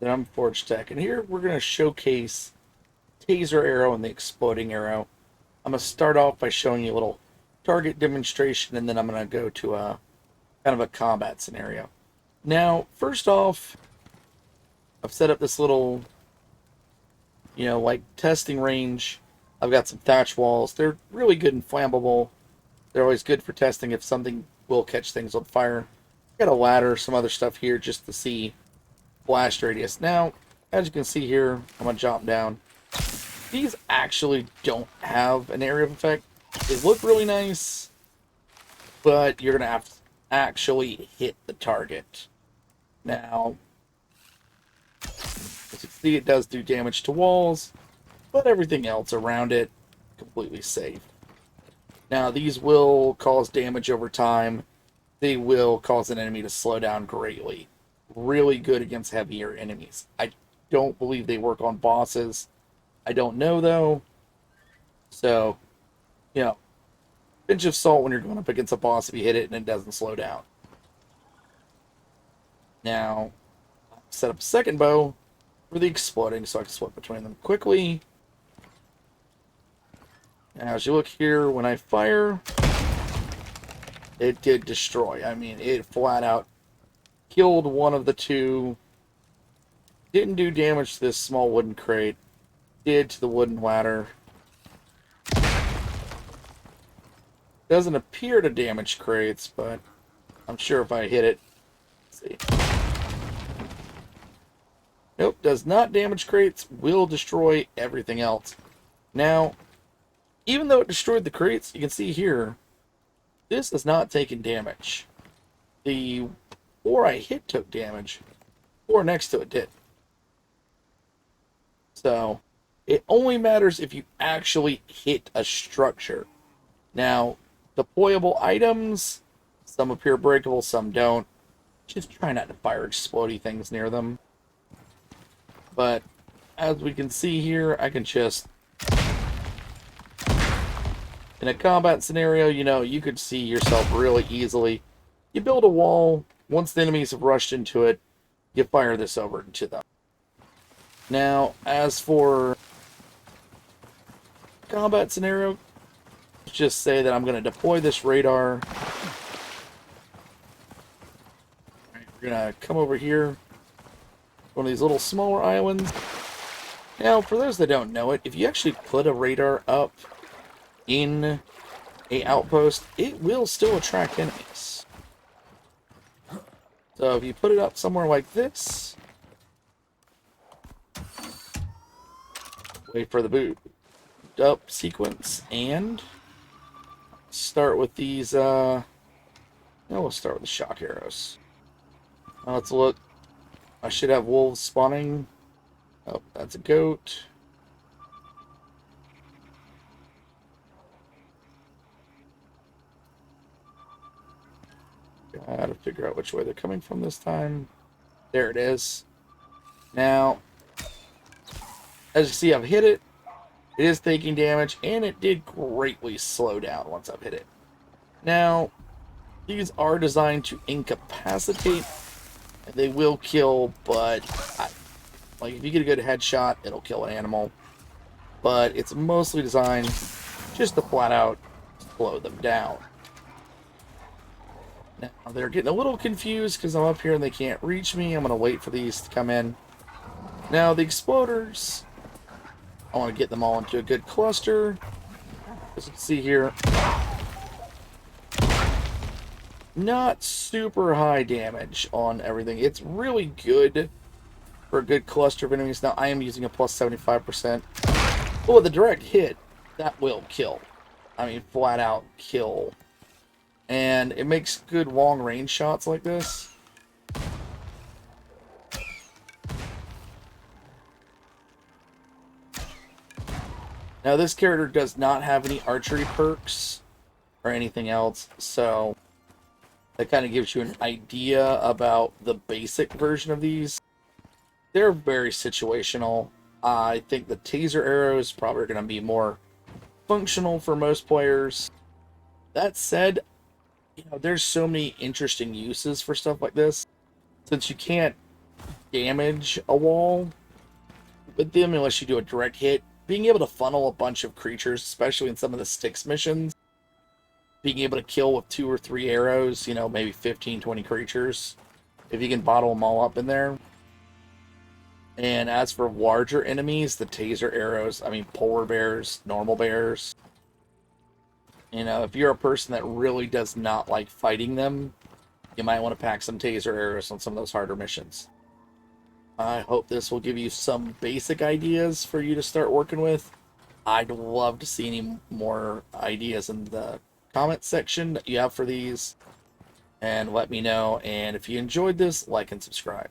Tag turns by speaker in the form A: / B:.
A: I'm Forge Tech, and here we're going to showcase Tazer arrow and the exploding arrow. I'm going to start off by showing you a little target demonstration, and then I'm going to go to a kind of a combat scenario. Now, first off, I've set up this little, like testing range. I've got some thatch walls. They're really good and flammable. They're always good for testing if something will catch things on fire. Got a ladder, some other stuff here just to see blast radius. Now, as you can see here, I'm going to jump down. These actually don't have an area of effect. They look really nice, but you're going to have to actually hit the target. Now, as you can see, it does do damage to walls, but everything else around it, completely safe. Now, these will cause damage over time. They will cause an enemy to slow down greatly. Really good against heavier enemies. I don't believe they work on bosses. I don't know, though. So, pinch of salt when you're going up against a boss if you hit it and it doesn't slow down. Now, set up a second bow for the exploding so I can swap between them quickly. Now, as you look here, when I fire, it did destroy. I mean, it flat out killed one of the two. Didn't do damage to this small wooden crate. Did to the wooden ladder. Doesn't appear to damage crates, but I'm sure if I hit it. Let's see. Nope, does not damage crates. Will destroy everything else. Now, even though it destroyed the crates, you can see here, this has not taken damage. The four I hit took damage. Four next to it did. So, it only matters if you actually hit a structure. Now, deployable items, some appear breakable, some don't. Just try not to fire explodey things near them. But, as we can see here, I can just... In a combat scenario, you could see yourself really easily. You build a wall. Once the enemies have rushed into it, you fire this over into them. Now, as for combat scenario, let's just say that I'm going to deploy this radar. Alright, we're going to come over here. One of these little smaller islands. Now, for those that don't know it, if you actually put a radar up in a outpost, it will still attract enemies. So if you put it up somewhere like this, wait for the boot up sequence, and start with these, we'll start with the shock arrows. Now let's look. I should have wolves spawning. Oh, that's a goat. Gotta figure out which way they're coming from this time. There it is. Now, as you see, I've hit it. It is taking damage, and it did greatly slow down once I've hit it. Now, these are designed to incapacitate. They will kill, but if you get a good headshot, it'll kill an animal. But it's mostly designed just to flat out slow them down. Now, they're getting a little confused because I'm up here and they can't reach me. I'm going to wait for these to come in. Now, the exploders, I want to get them all into a good cluster. As you can see here, not super high damage on everything. It's really good for a good cluster of enemies. Now, I am using a plus 75%. But with a direct hit, that will kill. I mean, flat out kill. And it makes good long-range shots like this. Now, this character does not have any archery perks or anything else, so that kind of gives you an idea about the basic version of these. They're very situational. I think the Tazer arrows probably are going to be more functional for most players. That said, there's so many interesting uses for stuff like this. Since you can't damage a wall with them unless you do a direct hit. Being able to funnel a bunch of creatures, especially in some of the Styx missions, being able to kill with 2 or 3 arrows, you know, maybe 15, 20 creatures, if you can bottle them all up in there. And as for larger enemies, the taser arrows, I mean, polar bears, normal bears. You know, if you're a person that really does not like fighting them, you might want to pack some taser arrows on some of those harder missions. I hope this will give you some basic ideas for you to start working with. I'd love to see any more ideas in the comment section that you have for these, and let me know. And if you enjoyed this, like and subscribe.